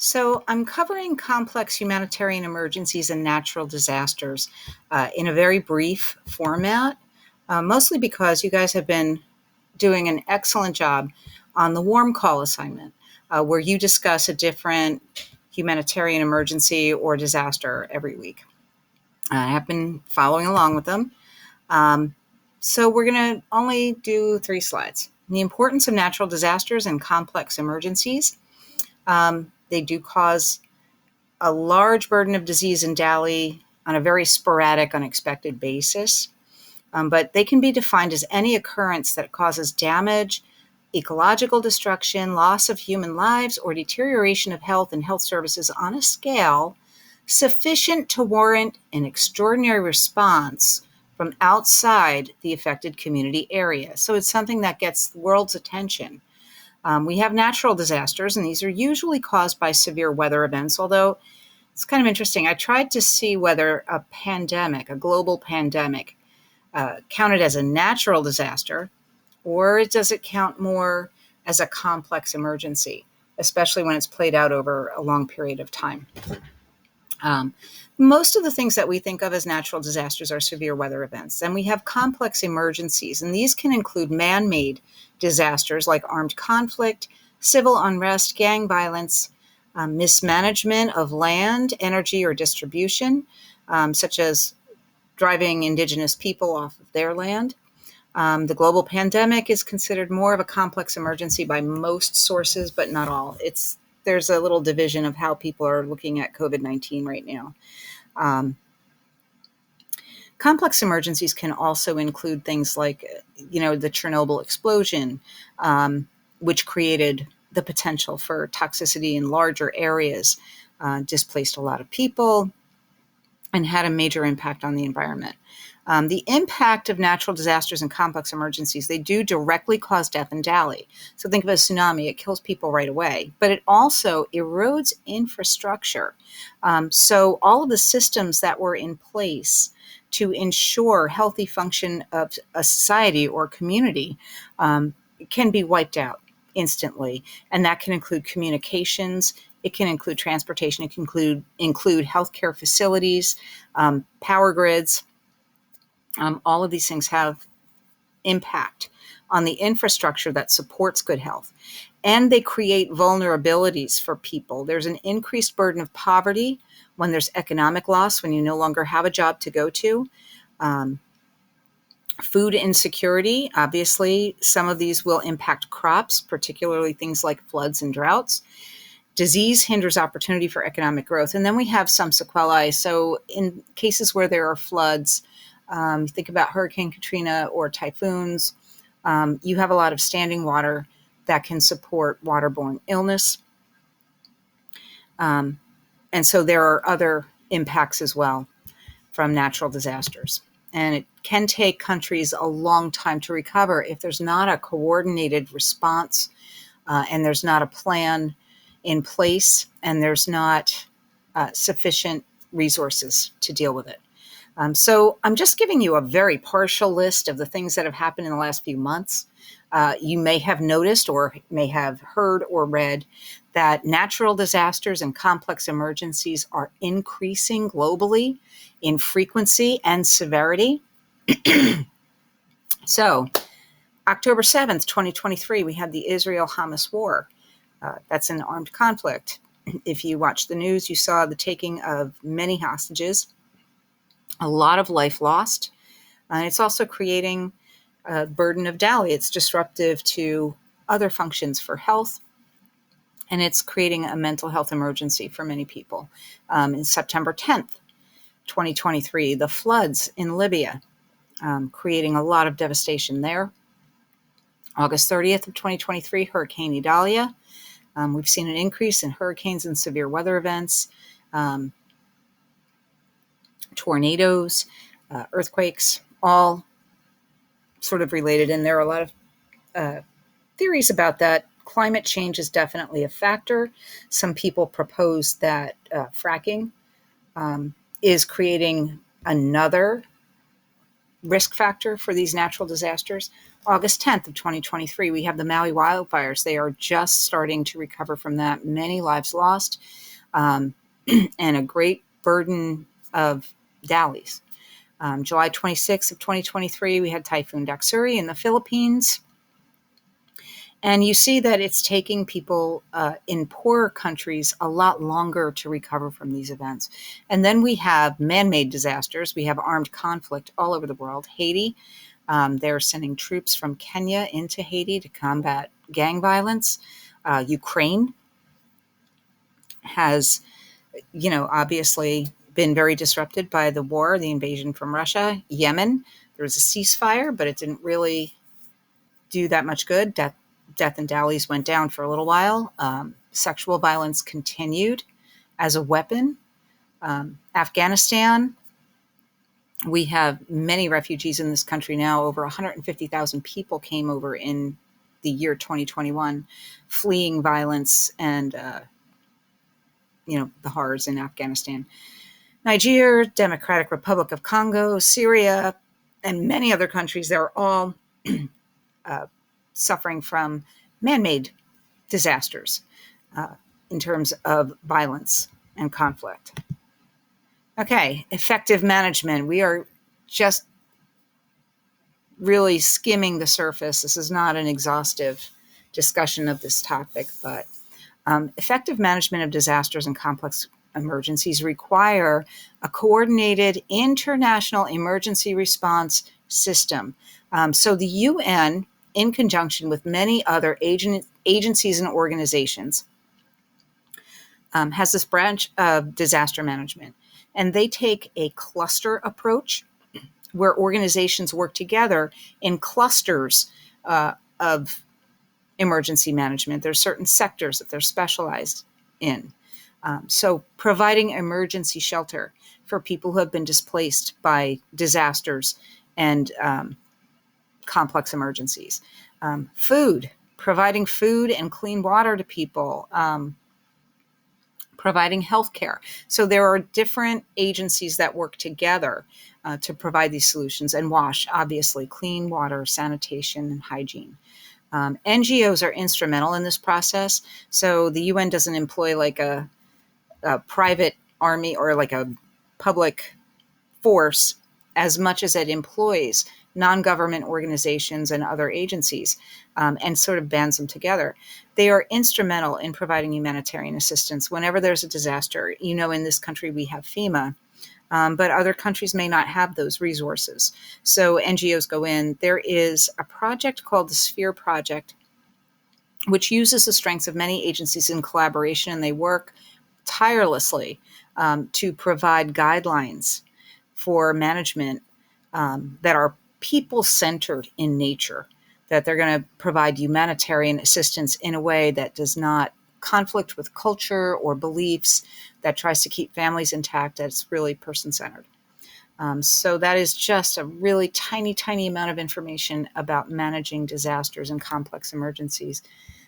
So, I'm covering complex humanitarian emergencies and natural disasters in a very brief format, mostly because you guys have been doing an excellent job on the warm call assignment, where you discuss a different humanitarian emergency or disaster every week. I have been following along with them. Um, so, we're going to only do 3 slides. The importance of natural disasters and complex emergencies. They do cause a large burden of disease and DALI on a very sporadic, unexpected basis. But they can be defined as any occurrence that causes damage, ecological destruction, loss of human lives, or deterioration of health and health services on a scale sufficient to warrant an extraordinary response from outside the affected community area. So it's something that gets the world's attention. We have natural disasters, and these are usually caused by severe weather events, although it's kind of interesting. I tried to see whether a pandemic, a global pandemic, counted as a natural disaster, or does it count more as a complex emergency, especially when it's played out over a long period of time. Um, Most of the things that we think of as natural disasters are severe weather events. And we have complex emergencies, and these can include man-made disasters like armed conflict, civil unrest, gang violence, mismanagement of land, energy, or distribution, such as driving indigenous people off of their land. The global pandemic is considered more of a complex emergency by most sources, but not all. There's a little division of how people are looking at COVID-19 right now. Um, Complex emergencies can also include things like, the Chernobyl explosion, which created the potential for toxicity in larger areas, displaced a lot of people, and had a major impact on the environment. The impact of natural disasters and complex emergencies, they do directly cause death and DALI. So think of a tsunami, it kills people right away, but it also erodes infrastructure. So all of the systems that were in place to ensure healthy function of a society or community can be wiped out instantly. And that can include communications, it can include transportation, it can include healthcare facilities, power grids. All of these things have impact on the infrastructure that supports good health. And they create vulnerabilities for people. There's an increased burden of poverty when there's economic loss, when you no longer have a job to go to. Food insecurity, obviously, some of these will impact crops, particularly things like floods and droughts. Disease hinders opportunity for economic growth. And then we have some sequelae. So in cases where there are floods, think about Hurricane Katrina or typhoons, you have a lot of standing water that can support waterborne illness. And so there are other impacts as well from natural disasters. And it can take countries a long time to recover if there's not a coordinated response and there's not a plan in place and there's not sufficient resources to deal with it. So I'm just giving you a very partial list of the things that have happened in the last few months. You may have noticed or may have heard or read that natural disasters and complex emergencies are increasing globally in frequency and severity. So October 7th, 2023, we had the Israel-Hamas war. That's an armed conflict. If you watched the news, you saw the taking of many hostages, a lot of life lost. And it's also creating a burden of DALI. It's disruptive to other functions for health, and it's creating a mental health emergency for many people. In September 10th, 2023, the floods in Libya, creating a lot of devastation there. August 30th of 2023, Hurricane Idalia. We've seen an increase in hurricanes and severe weather events, tornadoes, earthquakes, all sort of related. And there are a lot of theories about that. Climate change is definitely a factor. Some people propose that fracking is creating another risk factor for these natural disasters. August 10th of 2023, we have the Maui wildfires. They are just starting to recover from that. Many lives lost, and a great burden of dallies. July 26th of 2023, we had Typhoon Daksuri in the Philippines. And you see that it's taking people in poorer countries a lot longer to recover from these events. And then we have man-made disasters. We have armed conflict all over the world. Haiti, they're sending troops from Kenya into Haiti to combat gang violence. Ukraine has, obviously been very disrupted by the war, the invasion from Russia. Yemen, there was a ceasefire, but it didn't really do that much good. Death and dallies went down for a little while. Sexual violence continued as a weapon. Afghanistan, we have many refugees in this country now. Over 150,000 people came over in the year 2021, fleeing violence and, the horrors in Afghanistan. Nigeria, Democratic Republic of Congo, Syria, and many other countries, they're all suffering from man-made disasters in terms of violence and conflict. Okay, effective management. We are just really skimming the surface. This is not an exhaustive discussion of this topic, but effective management of disasters and complex emergencies require a coordinated international emergency response system. So the UN, in conjunction with many other agencies and organizations, has this branch of disaster management. And they take a cluster approach where organizations work together in clusters of emergency management. There are certain sectors that they're specialized in. So providing emergency shelter for people who have been displaced by disasters and complex emergencies. Providing food and clean water to people. Providing healthcare. So there are different agencies that work together to provide these solutions. And WASH, obviously, clean water, sanitation, and hygiene. NGOs are instrumental in this process. So the UN doesn't employ like a private army or like a public force as much as it employs non-government organizations and other agencies and sort of bands them together. They are instrumental in providing humanitarian assistance whenever there's a disaster. In this country we have FEMA, but other countries may not have those resources. So NGOs go in. There is a project called the Sphere Project, which uses the strengths of many agencies in collaboration, and they work tirelessly to provide guidelines for management that are people-centered in nature, that they're going to provide humanitarian assistance in a way that does not conflict with culture or beliefs, that tries to keep families intact, that's really person-centered. So that is just a really tiny, tiny amount of information about managing disasters and complex emergencies.